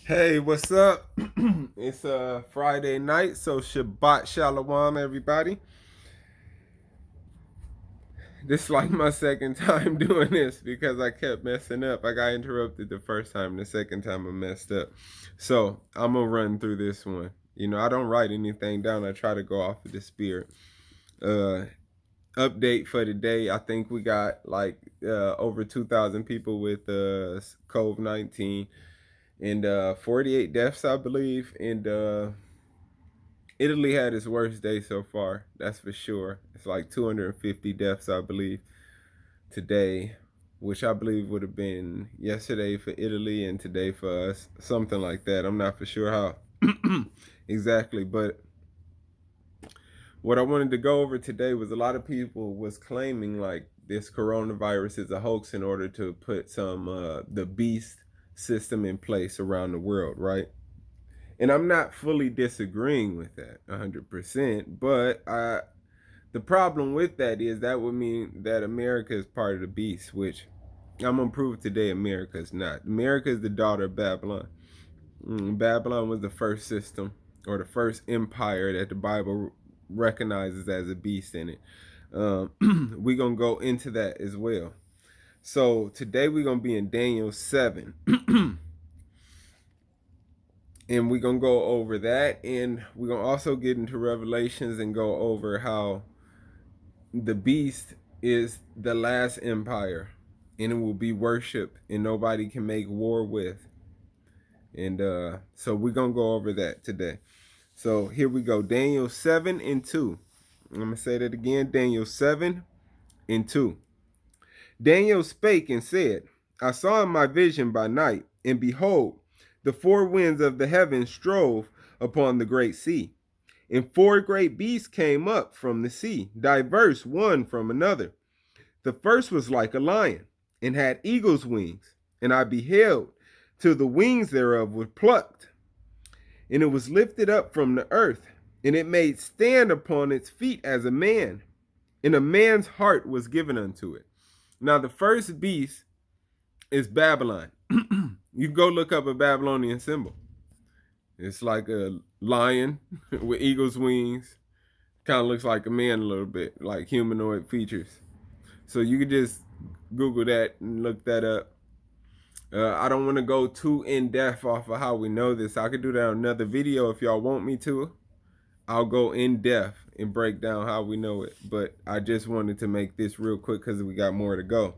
Hey, what's up? It's Friday night, so Shabbat Shalom, everybody. This is like my second time doing this because I kept messing up. I got interrupted the first time, the second time I messed up. So I'm gonna run through this one. I don't write anything down. I try to go off of the spirit. Uh, Update for today. I think we got like over 2,000 people with COVID-19 and 48 deaths, I believe, and Italy had its worst day so far, that's for sure. It's like 250 deaths, I believe, today, which I believe would have been yesterday for Italy and today for us, something like that. I'm not for sure how exactly, but what I wanted to go over today was a lot of people was claiming like this coronavirus is a hoax in order to put some the beast system in place around the world, right? And I'm not fully disagreeing with that 100%, but the problem with that is that would mean that America is part of the beast, which I'm gonna prove today America is not. America is the daughter of Babylon. Babylon was the first system or the first empire that the Bible recognizes as a beast in it. We're gonna go into that as well. So today we're gonna be in Daniel 7. And we're gonna go over that, and we're gonna also get into Revelations and go over how the beast is the last empire and it will be worshipped and nobody can make war with. And so we're gonna go over that today. So here we go. Daniel 7 and 2. I'm gonna say that again. Daniel 7 and 2. Daniel spake and said, I saw in my vision by night, and behold, the four winds of the heavens strove upon the great sea. And four great beasts came up from the sea, diverse one from another. The first was like a lion, and had eagle's wings. And I beheld, till the wings thereof were plucked. And it was lifted up from the earth, and it made stand upon its feet as a man. And a man's heart was given unto it. Now, the first beast is Babylon. You go look up a Babylonian symbol. It's like a lion with eagle's wings. Kind of looks like a man a little bit, like humanoid features. So you could just Google that and look that up. I don't want to go too in depth off of how we know this. I could do that on another video if y'all want me to. I'll go in depth and break down how we know it. But I just wanted to make this real quick because we got more to go.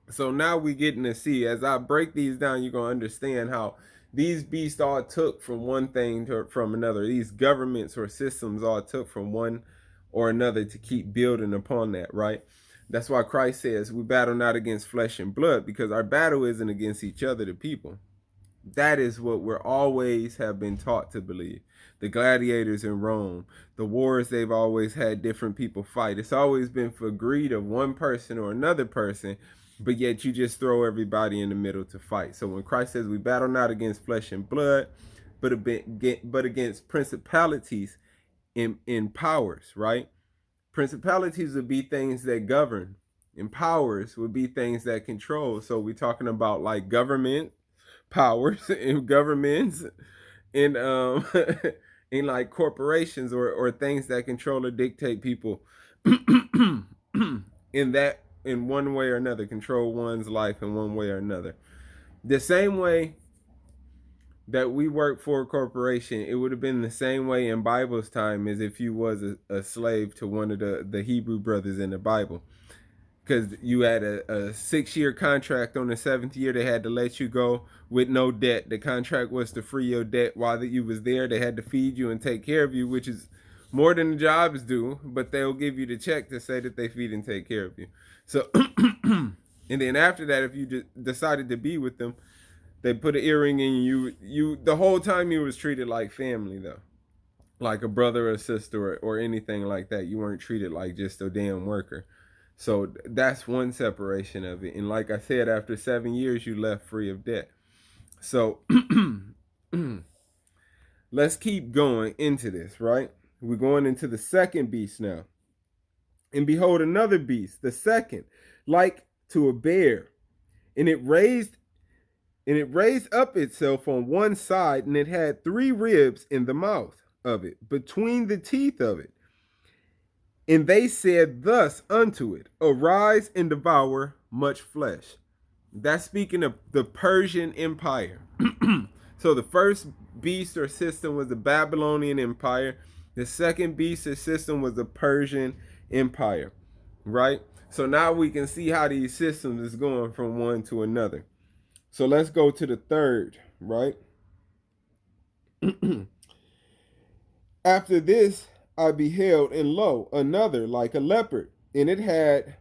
So now we getting to see, as I break these down, you're going to understand how these beasts all took from one thing from another. These governments or systems all took from one or another to keep building upon that, right? That's why Christ says we battle not against flesh and blood, because our battle isn't against each other, the people. That is what we're always have been taught to believe. The gladiators in Rome, the wars they've always had different people fight. It's always been for greed of one person or another person, but yet you just throw everybody in the middle to fight. So when Christ says we battle not against flesh and blood, but against principalities in powers, right? Principalities would be things that govern, and powers would be things that control. So we're talking about like government powers and governments and in like corporations or things that control or dictate people in one way or another, control one's life in one way or another. The same way that we work for a corporation, it would have been the same way in Bible's time as if you was a slave to one of the Hebrew brothers in the Bible. Because you had a 6-year contract. On the 7th year, they had to let you go with no debt. The contract was to free your debt while you was there. They had to feed you and take care of you, which is more than the jobs do, but they'll give you the check to say that they feed and take care of you. So, and then after that, if you just decided to be with them, they put an earring in you. You the whole time you was treated like family, though, like a brother or sister or anything like that. You weren't treated like just a damn worker. So that's one separation of it. And like I said, after 7 years, you left free of debt. So let's keep going into this, right? We're going into the second beast now. And behold, another beast, the second, like to a bear. And it raised And it raised up itself on one side, and it had 3 ribs in the mouth of it, between the teeth of it. And they said thus unto it, Arise and devour much flesh. That's speaking of the Persian Empire. So the first beast or system was the Babylonian Empire. The second beast or system was the Persian Empire, right? So now we can see how these systems is going from one to another. So let's go to the third, right? After this I beheld, and lo, another like a leopard, and it had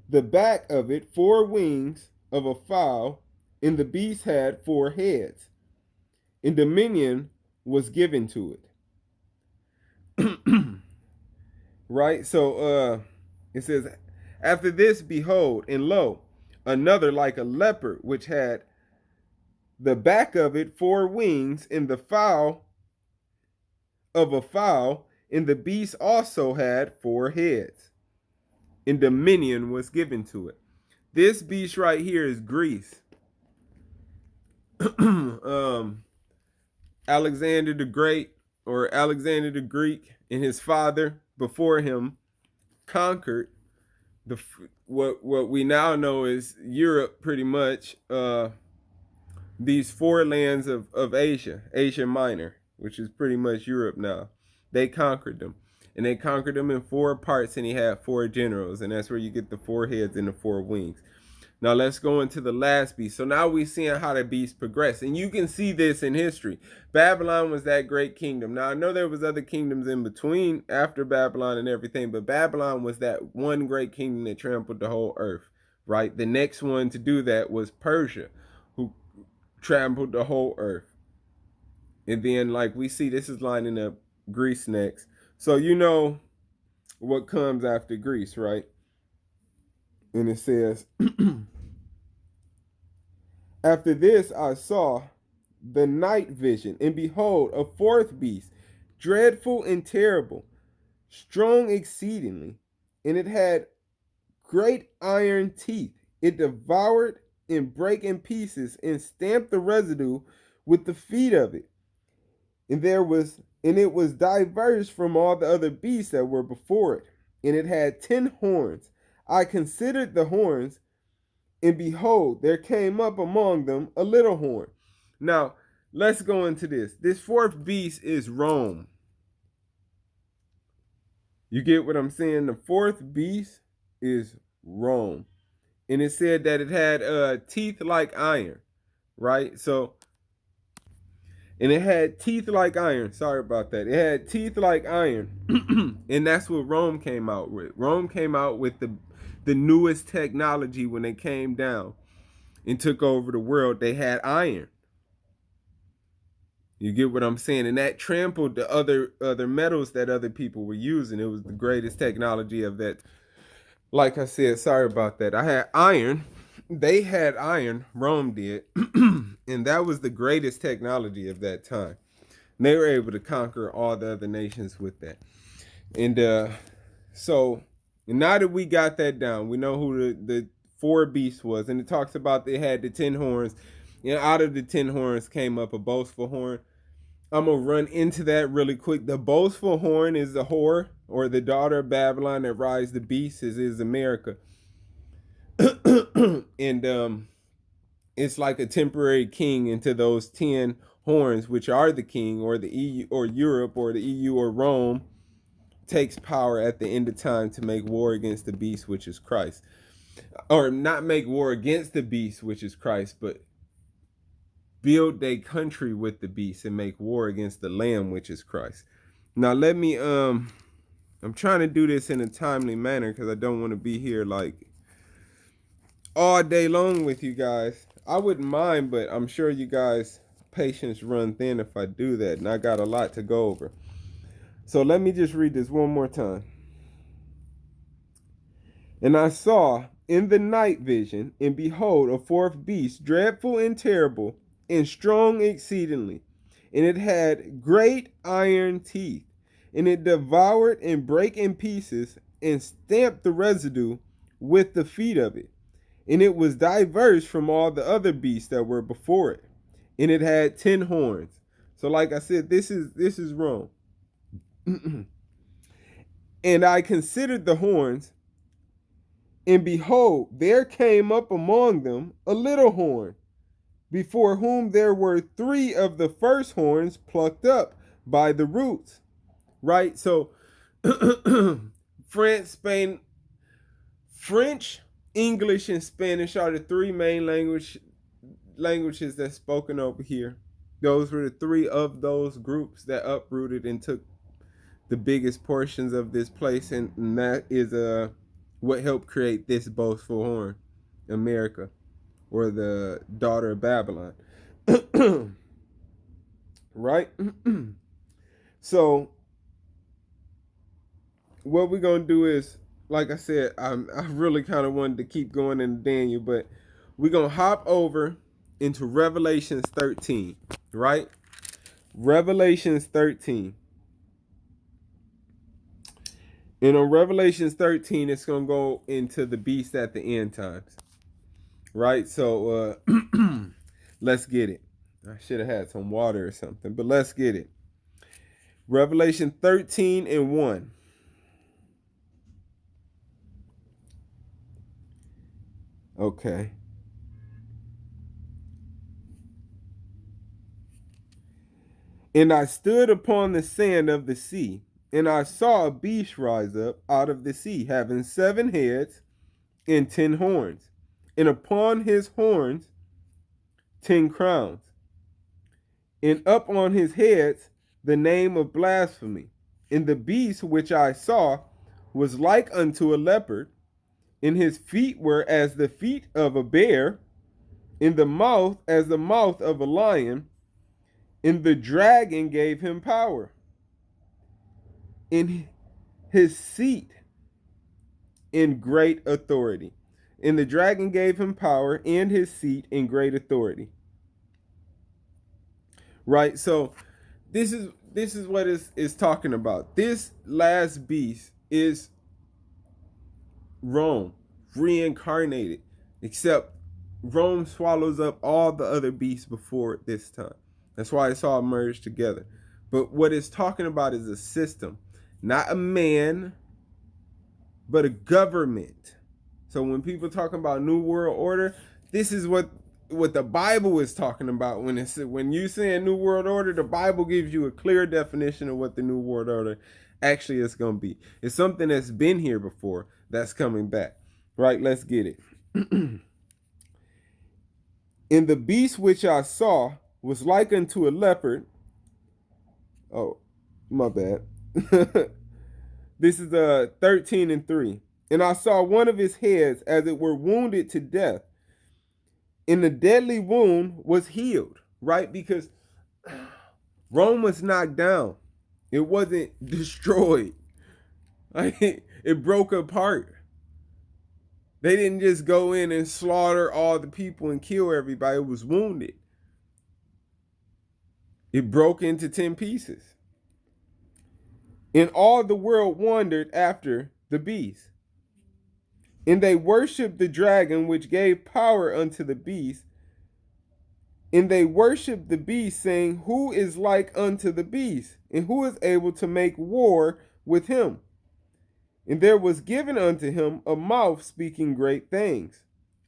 the back of it 4 wings of a fowl, and the beast had 4 heads, and dominion was given to it. Right? So it says, after this, behold, and lo, another like a leopard, which had the back of it 4 wings, and the fowl of a fowl, and the beast also had 4 heads, and dominion was given to it. This beast right here is Greece. Alexander the Great, or Alexander the Greek, and his father before him conquered what we now know is Europe, pretty much. These 4 lands of Asia, Asia Minor, which is pretty much Europe now. They conquered them. And they conquered them in 4 parts, and he had 4 generals. And that's where you get the 4 heads and the 4 wings. Now let's go into the last beast. So now we're seeing how the beast progressed. And you can see this in history. Babylon was that great kingdom. Now I know there was other kingdoms in between after Babylon and everything, but Babylon was that one great kingdom that trampled the whole earth, right? The next one to do that was Persia, who trampled the whole earth. And then, like we see, this is lining up Greece next. So you know what comes after Greece, right? And it says, after this I saw the night vision, and behold, a 4th beast, dreadful and terrible, strong exceedingly, and it had great iron teeth. It devoured and brake in pieces, and stamped the residue with the feet of it. And it was diverse from all the other beasts that were before it, and it had 10 horns. I considered the horns, and behold, there came up among them a little horn. Now, let's go into this. This 4th beast is Rome. You get what I'm saying? The 4th beast is Rome. And it said that it had teeth like iron, right? So, and it had teeth like iron. Sorry about that. It had teeth like iron. And that's what Rome came out with. Rome came out with the newest technology when they came down and took over the world. They had iron. You get what I'm saying? And that trampled the other metals that other people were using. It was the greatest technology of that. Like I said, sorry about that. I had iron. They had iron. Rome did. And that was the greatest technology of that time. And they were able to conquer all the other nations with that. And so now that we got that down, we know who the 4 beasts was. And it talks about they had the 10 horns. And out of the 10 horns came up a boastful horn. I'm going to run into that really quick. The boastful horn is the whore, or the daughter of Babylon that rides the beast, is America. And it's like a temporary king into those 10 horns, which are the king, or the EU, or Europe, or the EU, or Rome, takes power at the end of time to make war against the beast, which is Christ. Or not make war against the beast, which is Christ, but build a country with the beast and make war against the Lamb, which is Christ. Now let me I'm trying to do this in a timely manner because I don't want to be here like all day long with you guys. I wouldn't mind, but I'm sure you guys' patience run thin if I do that, and I got a lot to go over. So let me just read this one more time. And I saw in the night vision, and behold, a 4th beast, dreadful and terrible, and strong exceedingly, and it had great iron teeth, and it devoured and brake in pieces, and stamped the residue with the feet of it. and it was diverse from all the other beasts that were before it, and it had 10 horns. So like I said, this is wrong. And I considered the horns, and behold, there came up among them a little horn, before whom there were 3 of the first horns plucked up by the roots. Right? So French, English, and Spanish are the 3 main languages that's spoken over here. Those were the 3 of those groups that uprooted and took the biggest portions of this place, and that is what helped create this boastful horn, America, or the daughter of Babylon. Right? So what we're gonna do is, like I said, I really kind of wanted to keep going into Daniel, but we're gonna hop over into Revelations 13, right? Revelations 13. And on Revelations 13, it's going to go into the beast at the end times. Right? So let's get it. I should have had some water or something, but let's get it. Revelation 13 and 1. Okay. And I stood upon the sand of the sea, and I saw a beast rise up out of the sea, having 7 heads and 10 horns, and upon his horns 10 crowns, and up on his heads the name of blasphemy. And the beast which I saw was like unto a leopard, and his feet were as the feet of a bear, in the mouth as the mouth of a lion, and the dragon gave him power in his seat in great authority. And the dragon gave him power and his seat in great authority. Right? So this is what is talking about. This last beast is Rome reincarnated, except Rome swallows up all the other beasts before it this time. That's why it's all merged together. But what it's talking about is a system, not a man, but a government. So when people talk about New World Order, this is what the Bible is talking about. When you say a New World Order, the Bible gives you a clear definition of what the New World Order actually is going to be. It's something that's been here before that's coming back. Right? Let's get it. And the beast which I saw was like unto a leopard. Oh, my bad. This is 13 and 3. And I saw one of his heads as it were wounded to death, and the deadly wound was healed. Right? Because Rome was knocked down. It wasn't destroyed. It broke apart. They didn't just go in and slaughter all the people and kill everybody. It was wounded. It broke into 10 pieces. And all the world wondered after the beast. And they worshipped the dragon which gave power unto the beast. And they worshipped the beast, saying, Who is like unto the beast? And who is able to make war with him? And there was given unto him a mouth speaking great things,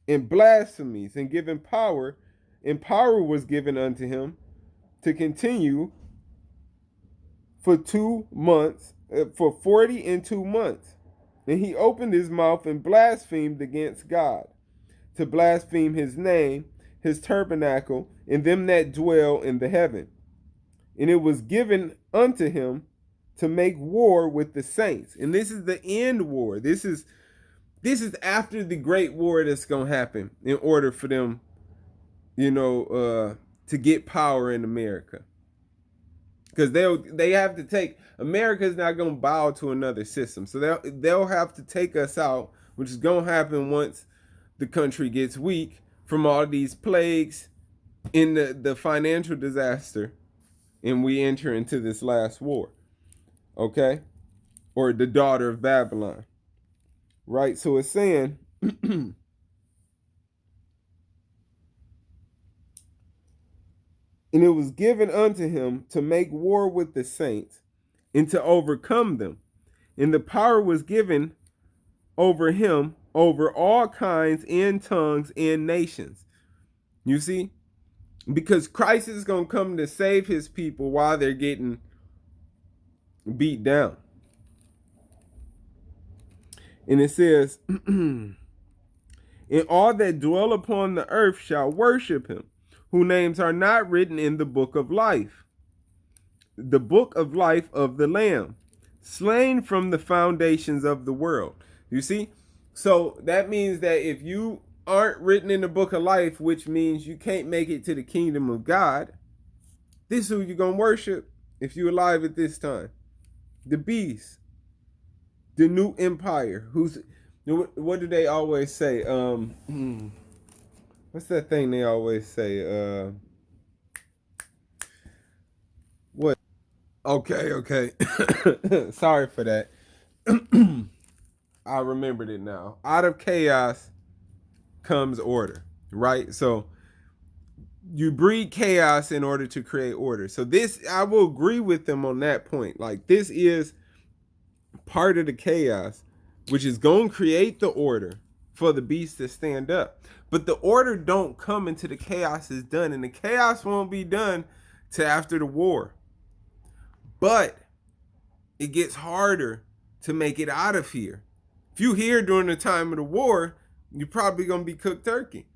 and blasphemies, and given power, and power was given unto him to continue for 2 months, for 42 months. And he opened his mouth and blasphemed against God, to blaspheme his name, his tabernacle, and them that dwell in the heaven. And it was given unto him to make war with the saints. And this is the end war. This is after the great war that's going to happen in order for them, to get power in America. Because they have to take, America's not going to bow to another system. So they'll have to take us out, which is going to happen once the country gets weak from all these plagues in the financial disaster, and we enter into this last war. Okay? Or the daughter of Babylon. Right? So it's saying And it was given unto him to make war with the saints and to overcome them. And the power was given over him over all kinds and tongues and nations. You see? Because Christ is going to come to save his people while they're getting beat down. And it says, and all that dwell upon the earth shall worship him, whose names are not written in the book of life, the book of life of the Lamb, slain from the foundations of the world. You see? So that means that if you aren't written in the book of life, which means you can't make it to the kingdom of God, this is who you're going to worship if you're alive at this time. The beast, the new empire. What do they always say? What's that thing they always say? What? Okay. Sorry for that. I remembered it now. Out of chaos comes order, right? So you breed chaos in order to create order. So this, I will agree with them on that point. Like, this is part of the chaos, which is going to create the order for the beast to stand up. But the order don't come until the chaos is done, and the chaos won't be done till after the war. But it gets harder to make it out of here. If you here during the time of the war, you're probably going to be cooked turkey.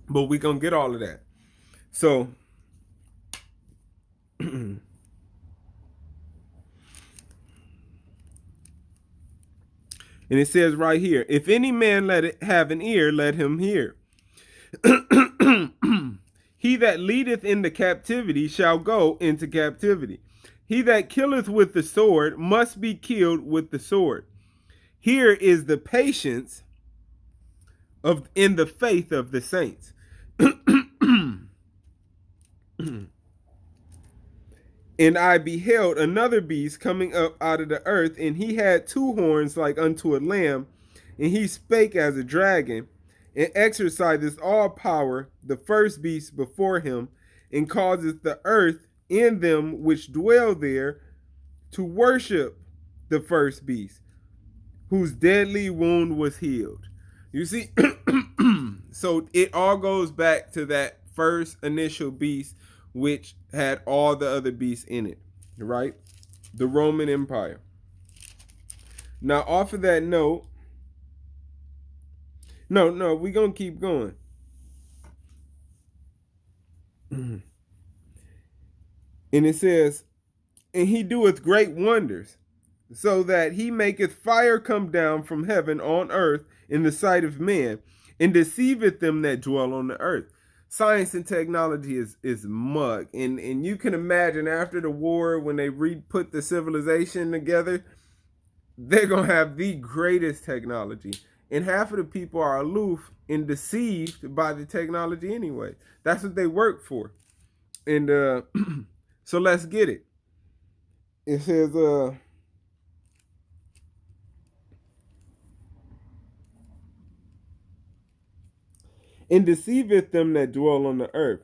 But we're going to get all of that. So, and it says right here, if any man let it have an ear, let him hear. He that leadeth into captivity shall go into captivity. He that killeth with the sword must be killed with the sword. Here is the patience of in the faith of the saints. And I beheld another beast coming up out of the earth, and he had two horns like unto a lamb, and he spake as a dragon, and exerciseth all power, the first beast before him, and causeth the earth and them which dwell there to worship the first beast, whose deadly wound was healed. You see, so it all goes back to that first initial beast, which had all the other beasts in it, right? The Roman Empire. Now, off of that note, no, we're going to keep going. And it says, and he doeth great wonders, so that he maketh fire come down from heaven on earth in the sight of men, and deceiveth them that dwell on the earth. Science and technology is mug. And you can imagine after the war, when they put the civilization together, they're going to have the greatest technology. And half of the people are aloof and deceived by the technology anyway. That's what they work for. And so let's get it. It says, and deceiveth them that dwell on the earth,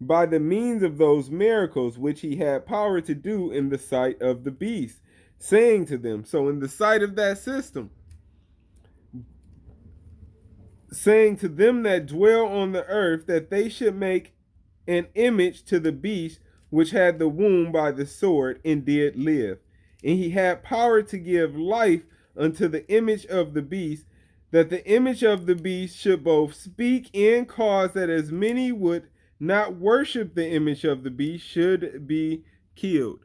by the means of those miracles which he had power to do in the sight of the beast, saying to them, so in the sight of that system, saying to them that dwell on the earth, that they should make an image to the beast which had the wound by the sword and did live. And he had power to give life unto the image of the beast, that the image of the beast should both speak and cause that as many would not worship the image of the beast should be killed.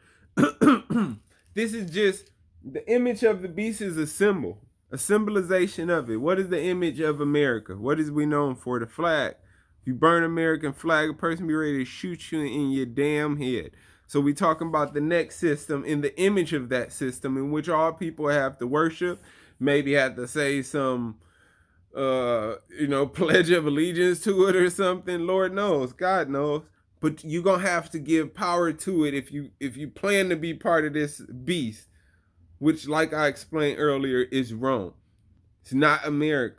This is just, the image of the beast is a symbol, a symbolization of it. What is the image of America? What is we known for? The flag. If you burn American flag, a person be ready to shoot you in your damn head. So we talking about the next system in the image of that system in which all people have to worship, maybe have to say some pledge of allegiance to it or something. Lord knows, God knows. But you're gonna have to give power to it if you plan to be part of this beast, which, like I explained earlier, is Rome. It's not America.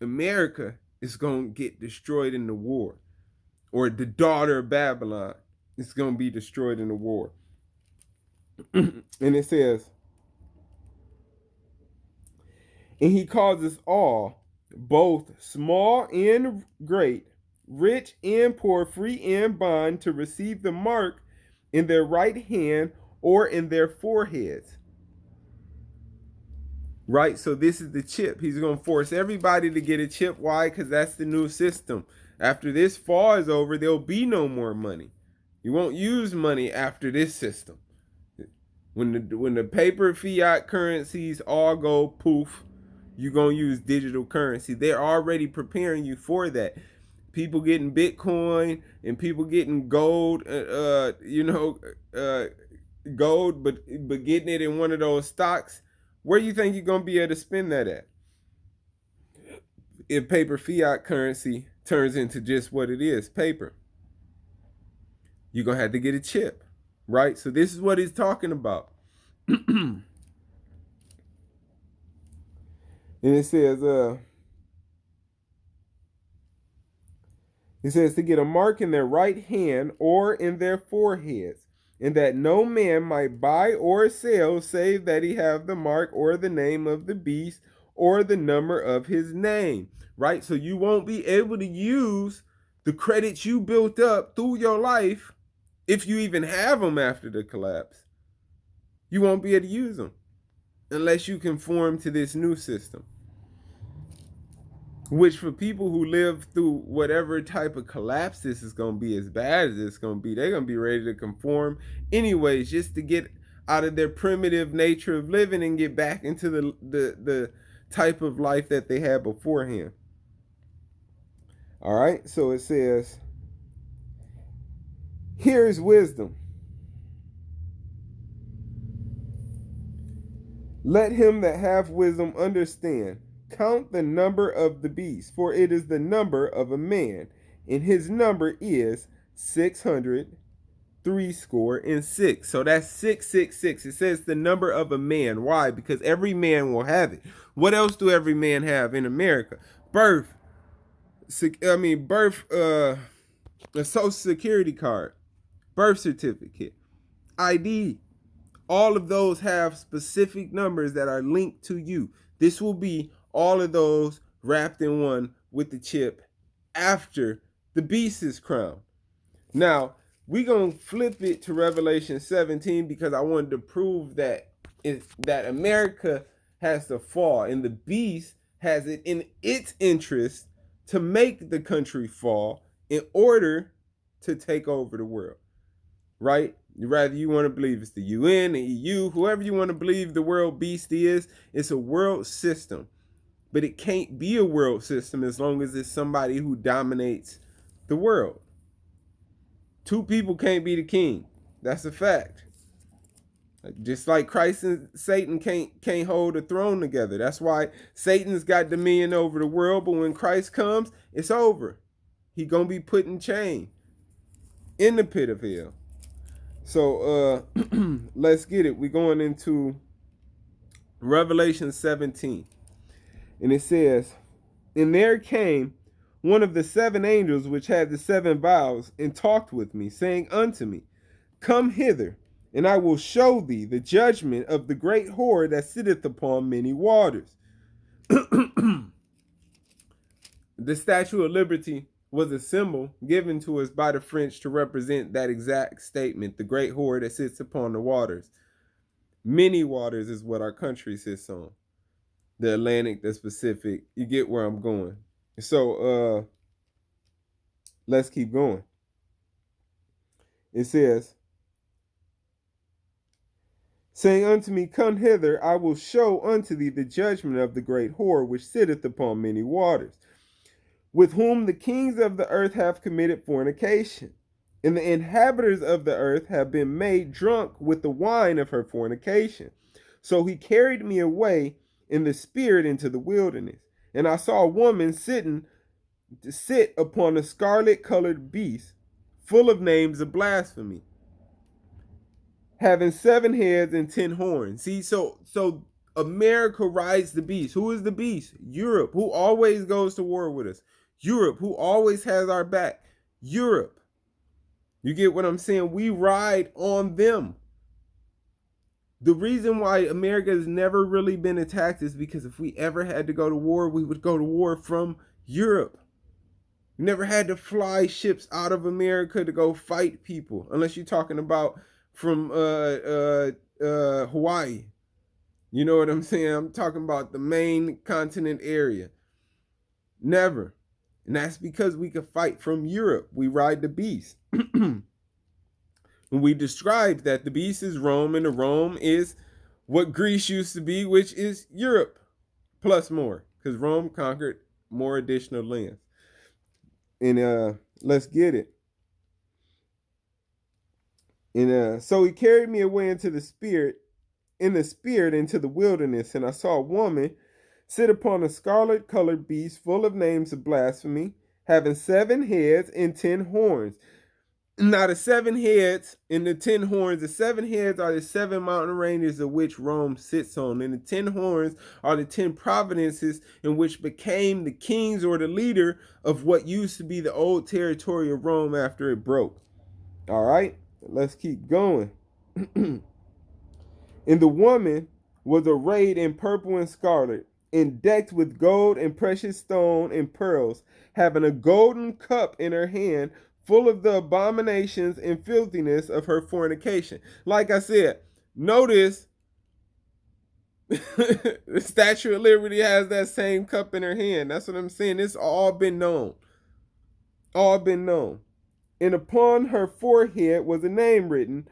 America is going to get destroyed in the war, or the daughter of Babylon is going to be destroyed in the war. And it says, and he causes all, both small and great, rich and poor, free and bond, to receive the mark in their right hand or in their foreheads. Right? So this is the chip. He's going to force everybody to get a chip. Why? Because that's the new system. After this fall is over, there'll be no more money. You won't use money after this system. When the paper fiat currencies all go poof, you're going to use digital currency. They're already preparing you for that. People getting Bitcoin and people getting gold, gold, but getting it in one of those stocks. Where do you think you're going to be able to spend that at? If paper fiat currency turns into just what it is, paper, you're going to have to get a chip, right? So this is what he's talking about. And it says, to get a mark in their right hand or in their foreheads, and that no man might buy or sell save that he have the mark or the name of the beast or the number of his name. Right? So you won't be able to use the credits you built up through your life, if you even have them after the collapse. You won't be able to use them unless you conform to this new system. Which, for people who live through whatever type of collapse this is going to be, as bad as it's going to be, they're going to be ready to conform anyways, just to get out of their primitive nature of living and get back into the type of life that they had beforehand. All right, so it says, here is wisdom. Let him that hath wisdom understand. Count the number of the beast, for it is the number of a man, and his number is 666. So that's 666. It says the number of a man. Why? Because every man will have it. What else do every man have in America? A social security card, birth certificate, ID. All of those have specific numbers that are linked to you. This will be all of those wrapped in one with the chip after the beast is crowned. Now, we're going to flip it to Revelation 17 because I wanted to prove that America has to fall, and the beast has it in its interest to make the country fall in order to take over the world, right? Rather you want to believe it's the UN, the EU, whoever you want to believe the world beast is, it's a world system. But it can't be a world system as long as it's somebody who dominates the world. Two people can't be the king. That's a fact. Just like Christ and Satan can't hold a throne together. That's why Satan's got dominion over the world, but when Christ comes, it's over. He's going to be put in chain in the pit of hell. So let's get it. We're going into Revelation 17. And it says, and there came one of the seven angels which had the seven vials, and talked with me, saying unto me, come hither, and I will show thee the judgment of the great whore that sitteth upon many waters. The Statue of Liberty was a symbol given to us by the French to represent that exact statement, the great whore that sits upon the waters. Many waters is what our country sits on. The Atlantic, the Pacific. You get where I'm going. So let's keep going. It says, saying unto me, come hither, I will show unto thee the judgment of the great whore which sitteth upon many waters, with whom the kings of the earth have committed fornication, and the inhabitants of the earth have been made drunk with the wine of her fornication. So he carried me away in the spirit into the wilderness, and I saw a woman sit upon a scarlet colored beast, full of names of blasphemy, having 7 heads and 10 horns. See, so America rides the beast. Who is the beast? Europe, who always goes to war with us. Europe, who always has our back. Europe. You get what I'm saying? We ride on them. The reason why America has never really been attacked is because if we ever had to go to war, we would go to war from Europe. We never had to fly ships out of America to go fight people, unless you're talking about from Hawaii. You know what I'm saying? I'm talking about the main continent area. Never. And that's because we could fight from Europe. We ride the beast. And we described that the beast is Rome, and the Rome is what Greece used to be, which is Europe plus more, because Rome conquered more additional lands. And let's get it. And so he carried me away into the spirit into the wilderness, and I saw a woman sit upon a scarlet-colored beast full of names of blasphemy, having 7 heads and 10 horns. Now the 7 heads and the 10 horns, the 7 heads are the 7 mountain ranges of which Rome sits on, and the 10 horns are the 10 provinces in which became the kings or the leader of what used to be the old territory of Rome after it broke. All right, let's keep going. And the woman was arrayed in purple and scarlet, and decked with gold and precious stone and pearls, having a golden cup in her hand, full of the abominations and filthiness of her fornication. Like I said, notice the Statue of Liberty has that same cup in her hand. That's what I'm saying. It's all been known. All been known. And upon her forehead was a name written,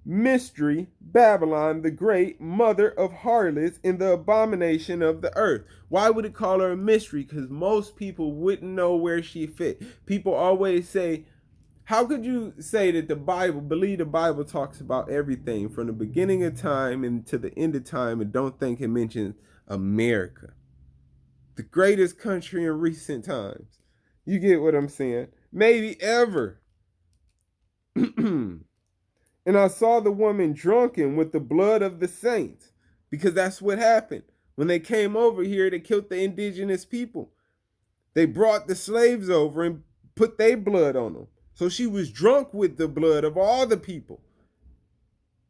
Mystery, Babylon the Great, mother of harlots and the abomination of the earth. Why would it call her a mystery? Because most people wouldn't know where she fit. People always say, how could you say that believe the Bible talks about everything from the beginning of time and to the end of time, and don't think it mentions America, the greatest country in recent times? You get what I'm saying? Maybe ever. And I saw the woman drunken with the blood of the saints, because that's what happened. When they came over here, they killed the indigenous people. They brought the slaves over and put their blood on them. So she was drunk with the blood of all the people.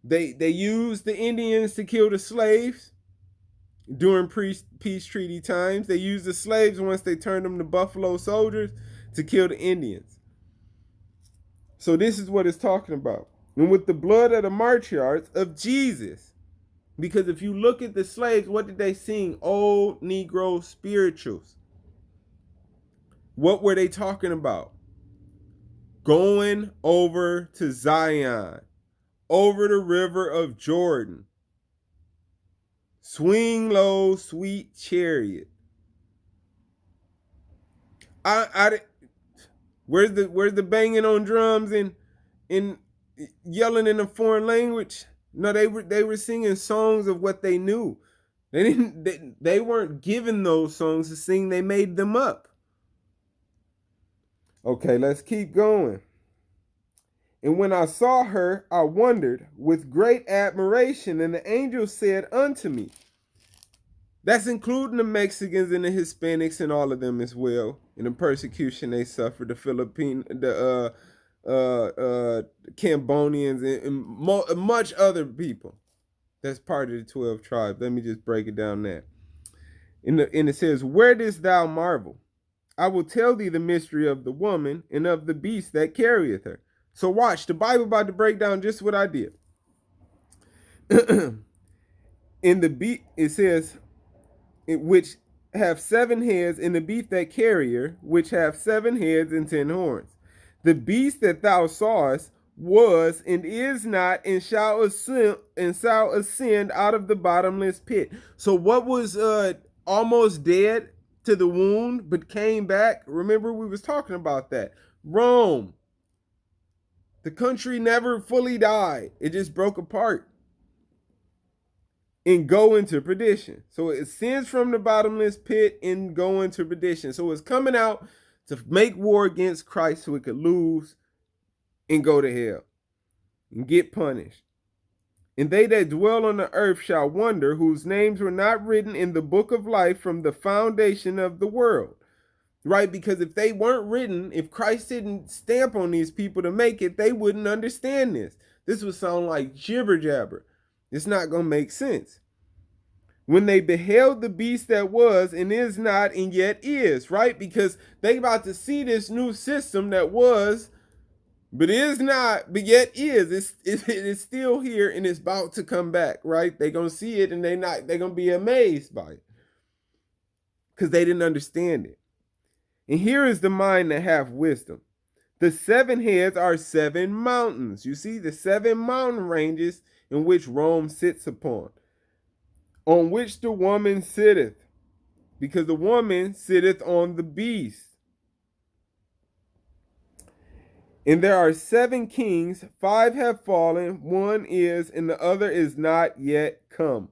They used the Indians to kill the slaves during peace treaty times. They used the slaves once they turned them to buffalo soldiers to kill the Indians. So this is what it's talking about. And with the blood of the martyrs of Jesus. Because if you look at the slaves, what did they sing? Old Negro spirituals. What were they talking about? Going over to Zion, over the river of Jordan. Swing low, sweet chariot. Where's the banging on drums and yelling in a foreign language? No, they were singing songs of what they knew. They weren't given those songs to sing. They made them up. Okay, let's keep going. And when I saw her, I wondered with great admiration, and the angel said unto me, that's including the Mexicans and the Hispanics and all of them as well, in the persecution they suffered, the Cambodians and much other people. That's part of the 12 tribes. Let me just break it down there. And it says, where didst thou marvel? I will tell thee the mystery of the woman and of the beast that carrieth her. So watch, the Bible about to break down just what I did. In the beast, it says, which have 7 heads, and the beast that carry her, which have 7 heads and 10 horns. The beast that thou sawest was and is not, and shall ascend out of the bottomless pit. So what was almost dead to the wound but came back? Remember, we was talking about that. Rome. The country never fully died. It just broke apart and go into perdition. So it ascends from the bottomless pit and go into perdition. So it's coming out to make war against Christ so it could lose and go to hell and get punished. And they that dwell on the earth shall wonder, whose names were not written in the book of life from the foundation of the world. Right? Because if they weren't written, if Christ didn't stamp on these people to make it, they wouldn't understand this. This would sound like jibber jabber. It's not going to make sense. When they beheld the beast that was and is not and yet is, right? Because they about to see this new system that was, but is not, but yet is. It's still here and it's about to come back, right? They're going to see it and they're going to be amazed by it because they didn't understand it. And here is the mind that have wisdom. The 7 heads are 7 mountains. You see, the 7 mountain ranges in which Rome sits upon, on which the woman sitteth, because the woman sitteth on the beast. And there are 7 kings, 5 have fallen, 1 is, and the other is not yet come.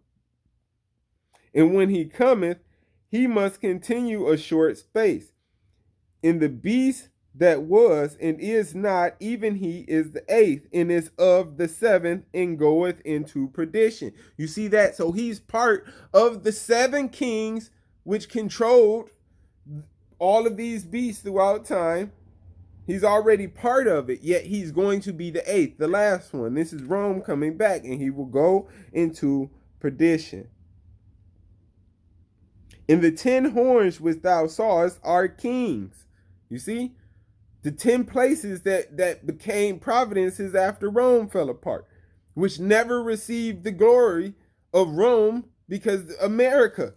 And when he cometh, he must continue a short space. And the beast that was and is not, even he is the 8th, and is of the 7th, and goeth into perdition. You see that? So he's part of the 7 kings which controlled all of these beasts throughout time. He's already part of it, yet he's going to be the 8th, the last one. This is Rome coming back, and he will go into perdition. And the 10 horns which thou sawest are kings. You see? The 10 places that became providences after Rome fell apart, which never received the glory of Rome, because America,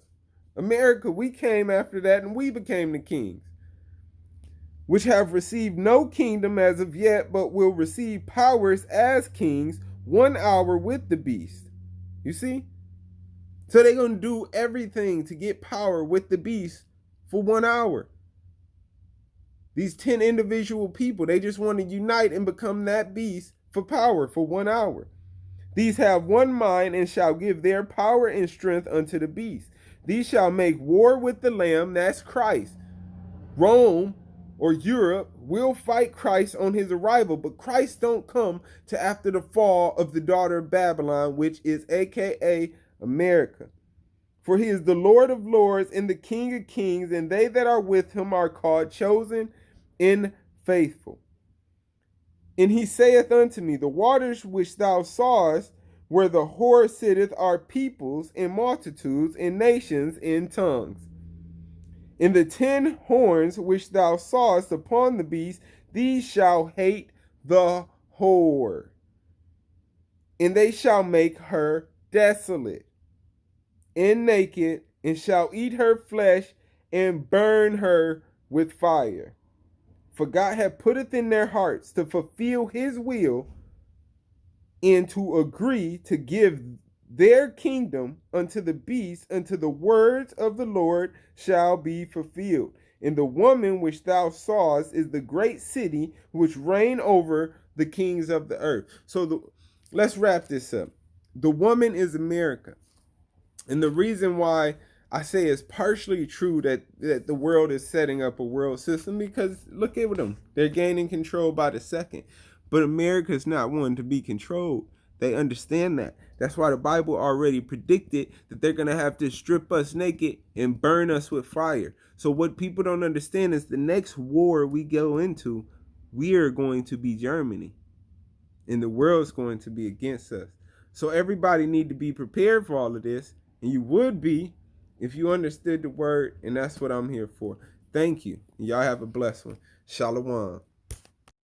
we came after that and we became the kings, which have received no kingdom as of yet, but will receive powers as kings 1 hour with the beast. You see? So they're going to do everything to get power with the beast for 1 hour. These 10 individual people, they just want to unite and become that beast for power for 1 hour. These have one mind and shall give their power and strength unto the beast. These shall make war with the Lamb, that's Christ. Rome or Europe will fight Christ on his arrival, but Christ don't come to after the fall of the daughter of Babylon, which is aka America. For he is the Lord of lords and the King of kings, and they that are with him are called chosen and faithful. And he saith unto me, the waters which thou sawest, where the whore sitteth, are peoples and multitudes and nations and tongues. And the 10 horns which thou sawest upon the beast, these shall hate the whore, and they shall make her desolate and naked, and shall eat her flesh and burn her with fire. For God hath putteth in their hearts to fulfill his will, and to agree to give their kingdom unto the beast, until the words of the Lord shall be fulfilled. And the woman which thou sawest is the great city which reign over the kings of the earth. So let's wrap this up. The woman is America. And the reason why I say it's partially true that the world is setting up a world system, because look at them. They're gaining control by the second. But America is not one to be controlled. They understand that. That's why the Bible already predicted that they're going to have to strip us naked and burn us with fire. So what people don't understand is the next war we go into, we are going to be Germany. And the world's going to be against us. So everybody need to be prepared for all of this. And you would be if you understood the word, and that's what I'm here for. Thank you. Y'all have a blessed one. Shalom.